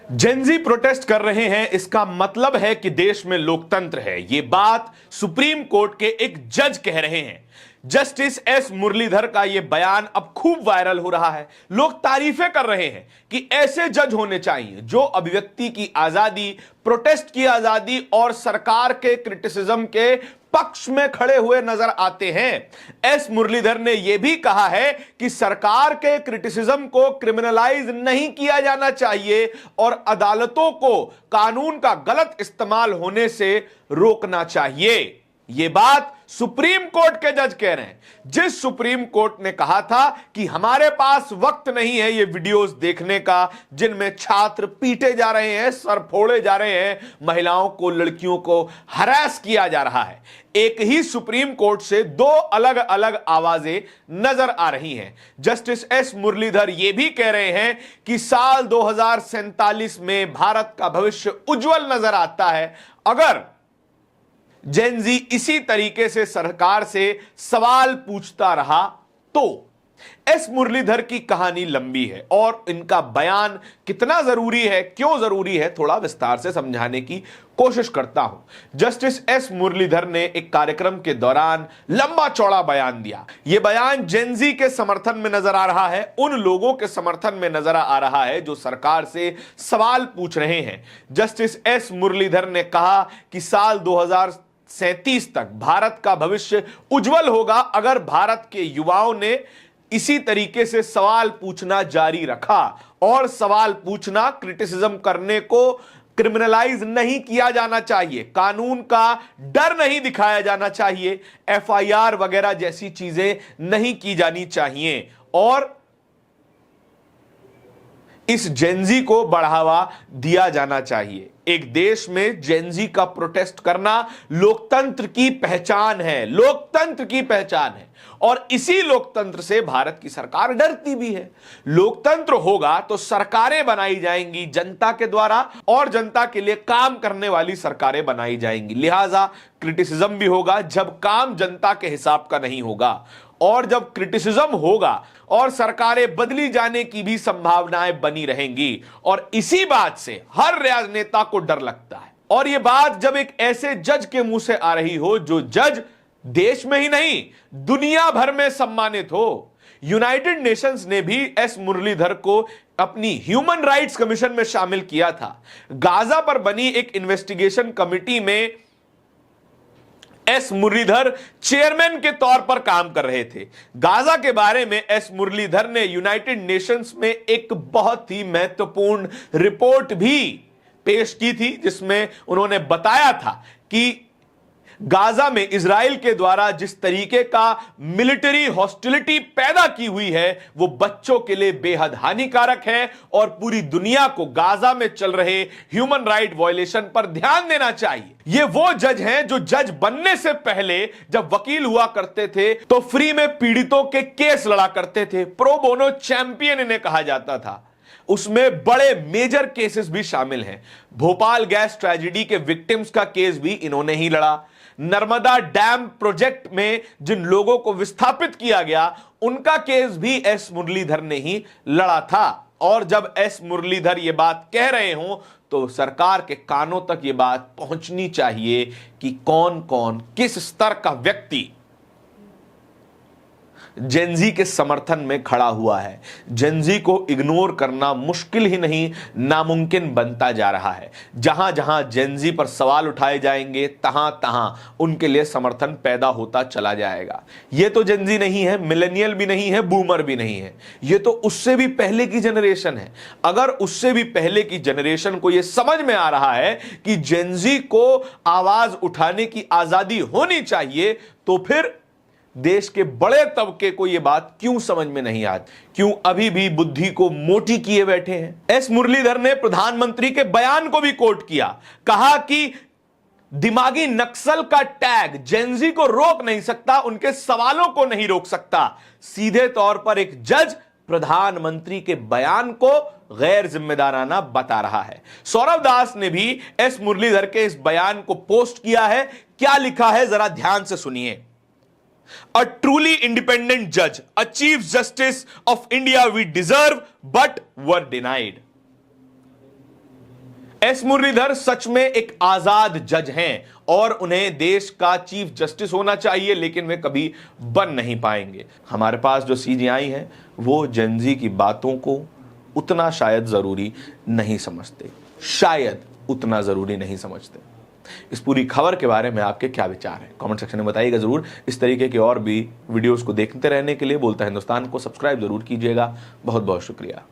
Gen Z protest कर रहे हैं, इसका मतलब है कि देश में लोकतंत्र है। यह बात सुप्रीम कोर्ट के एक जज कह रहे हैं। जस्टिस एस मुरलीधर का यह बयान अब खूब वायरल हो रहा है। लोग तारीफें कर रहे हैं कि ऐसे जज होने चाहिए जो अभिव्यक्ति की आजादी, प्रोटेस्ट की आजादी और सरकार के क्रिटिसिज्म के पक्ष में खड़े हुए नजर आते हैं। एस मुरलीधर ने यह भी कहा है कि सरकार के क्रिटिसिज्म को क्रिमिनलाइज नहीं किया जाना चाहिए और अदालतों को कानून का गलत इस्तेमाल होने से रोकना चाहिए। यह बात सुप्रीम कोर्ट के जज कह रहे हैं, जिस सुप्रीम कोर्ट ने कहा था कि हमारे पास वक्त नहीं है ये वीडियोस देखने का जिनमें छात्र पीटे जा रहे हैं, सर फोड़े जा रहे हैं, महिलाओं को, लड़कियों को हरास किया जा रहा है। एक ही सुप्रीम कोर्ट से दो अलग अलग आवाजें नजर आ रही हैं। जस्टिस एस मुरलीधर यह भी कह रहे हैं कि साल 2047 में भारत का भविष्य उज्जवल नजर आता है अगर जेनजी इसी तरीके से सरकार से सवाल पूछता रहा तो। एस मुरलीधर की कहानी लंबी है और इनका बयान कितना जरूरी है, क्यों जरूरी है, थोड़ा विस्तार से समझाने की कोशिश करता हूं। जस्टिस एस मुरलीधर ने एक कार्यक्रम के दौरान लंबा चौड़ा बयान दिया। यह बयान जेनजी के समर्थन में नजर आ रहा है, उन लोगों के समर्थन में नजर आ रहा है जो सरकार से सवाल पूछ रहे हैं। जस्टिस एस मुरलीधर ने कहा कि साल 2037 तक भारत का भविष्य उज्जवल होगा अगर भारत के युवाओं ने इसी तरीके से सवाल पूछना जारी रखा और सवाल पूछना, क्रिटिसिज्म करने को क्रिमिनलाइज नहीं किया जाना चाहिए, कानून का डर नहीं दिखाया जाना चाहिए, एफआईआर वगैरह जैसी चीजें नहीं की जानी चाहिए और इस जेनजी को बढ़ावा दिया जाना चाहिए। एक देश में जेनजी का प्रोटेस्ट करना लोकतंत्र की पहचान है, लोकतंत्र की पहचान है और इसी लोकतंत्र से भारत की सरकार डरती भी है। लोकतंत्र होगा तो सरकारें बनाई जाएंगी जनता के द्वारा और जनता के लिए काम करने वाली सरकारें बनाई जाएंगी। लिहाजा क्रिटिसिज्म भी होगा जब काम जनता के हिसाब का नहीं होगा और जब क्रिटिसिज्म होगा और सरकारें बदली जाने की भी संभावनाएं बनी रहेंगी और इसी बात से हर राजनेता को डर लगता है। और यह बात जब एक ऐसे जज के मुंह से आ रही हो जो जज देश में ही नहीं दुनिया भर में सम्मानित हो। यूनाइटेड नेशंस ने भी एस मुरलीधर को अपनी ह्यूमन राइट्स कमीशन में शामिल किया था। गाजा पर बनी एक इन्वेस्टिगेशन कमिटी में एस मुरलीधर चेयरमैन के तौर पर काम कर रहे थे। गाजा के बारे में एस मुरलीधर ने यूनाइटेड नेशंस में एक बहुत ही महत्वपूर्ण रिपोर्ट भी पेश की थी जिसमें उन्होंने बताया था कि गाजा में इजराइल के द्वारा जिस तरीके का मिलिट्री हॉस्टिलिटी पैदा की हुई है वो बच्चों के लिए बेहद हानिकारक है और पूरी दुनिया को गाजा में चल रहे ह्यूमन राइट वायलेशन पर ध्यान देना चाहिए। ये वो जज हैं जो जज बनने से पहले जब वकील हुआ करते थे तो फ्री में पीड़ितों के केस लड़ा करते थे। प्रो बोनो चैंपियन इन्हें कहा जाता था। उसमें बड़े मेजर केसेस भी शामिल हैं। भोपाल गैस ट्रेजेडी के विक्टिम्स का केस भी इन्होंने ही लड़ा। नर्मदा डैम प्रोजेक्ट में जिन लोगों को विस्थापित किया गया उनका केस भी एस मुरलीधर ने ही लड़ा था। और जब एस मुरलीधर ये बात कह रहे हों तो सरकार के कानों तक ये बात पहुंचनी चाहिए कि कौन कौन किस स्तर का व्यक्ति जेनजी के समर्थन में खड़ा हुआ है। जेनजी को इग्नोर करना मुश्किल ही नहीं नामुमकिन बनता जा रहा है। जहां जहां जेनजी पर सवाल उठाए जाएंगे तहां तहां उनके लिए समर्थन पैदा होता चला जाएगा। यह तो जेनजी नहीं है, मिलेनियल भी नहीं है, बूमर भी नहीं है, यह तो उससे भी पहले की जनरेशन है। अगर उससे भी पहले की जनरेशन को यह समझ में आ रहा है कि जेनजी को आवाज उठाने की आजादी होनी चाहिए तो फिर देश के बड़े तबके को यह बात क्यों समझ में नहीं आती, क्यों अभी भी बुद्धि को मोटी किए बैठे हैं। एस मुरलीधर ने प्रधानमंत्री के बयान को भी कोट किया, कहा कि दिमागी नक्सल का टैग जेनजी को रोक नहीं सकता, उनके सवालों को नहीं रोक सकता। सीधे तौर पर एक जज प्रधानमंत्री के बयान को गैर जिम्मेदाराना बता रहा है। सौरभ दास ने भी एस मुरलीधर के इस बयान को पोस्ट किया है। क्या लिखा है जरा ध्यान से सुनिए। A truly independent judge, a chief justice of India we deserve but were denied. S Muralidhar सच में एक आजाद जज हैं और उन्हें देश का चीफ जस्टिस होना चाहिए, लेकिन वे कभी बन नहीं पाएंगे। हमारे पास जो सीजेआई है वो जेनजी की बातों को उतना शायद जरूरी नहीं समझते, शायद उतना जरूरी नहीं समझते। इस पूरी खबर के बारे में आपके क्या विचार हैं, कमेंट सेक्शन में बताइएगा जरूर। इस तरीके के और भी वीडियोस को देखते रहने के लिए बोलता हिंदुस्तान को सब्सक्राइब जरूर कीजिएगा। बहुत बहुत शुक्रिया।